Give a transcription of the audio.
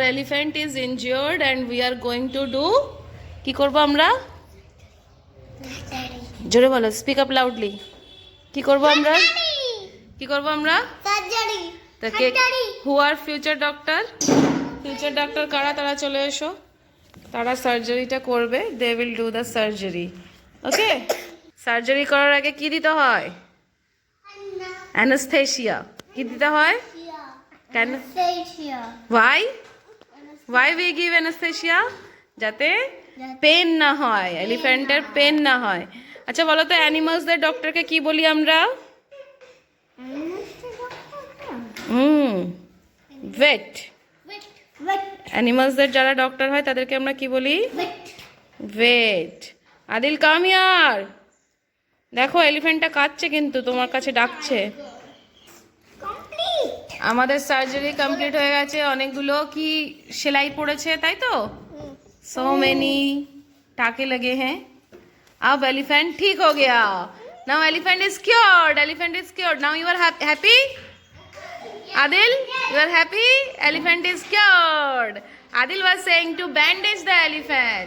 elephant is injured and we are going to do কি করব আমরা জোরে বলো স্পিক আপ লাউডলি কি করব আমরা সার্জারি তাকে হু আর ফিউচার ডক্টর কারা তারা চলে এসো তারা সার্জারিটা করবে they will do the surgery okay surgery করার আগে কি দিতে হয় অ্যানাস্থেসিয়া কি দিতে হয় কেন ওয়াই উই গিভ অ্যানাস্থেসিয়া যাতে পেন না হয় এলিফ্যান্টের পেন না হয় আচ্ছা বলো তো অ্যানিমালসদের ডক্টরকে কি বলি আমরা ভেট অ্যানিমালসদের যারা ডক্টর হয় তাদেরকে আমরা কি বলি ভেট আদিল কাম হিয়ার দেখো এলিফ্যান্টটা কাঁদছে কিন্তু তোমার কাছে ডাকছে আমাদের সার্জারি কমপ্লিট হয়ে গেছে অনেকগুলো কি সেলাই পড়েছে তাই তো সো মেনি टाके लगे हैं अब एलिफेंट ठीक हो गया now elephant is cured now you are happy Adil you are happy elephant is cured Adil was saying to bandage the elephant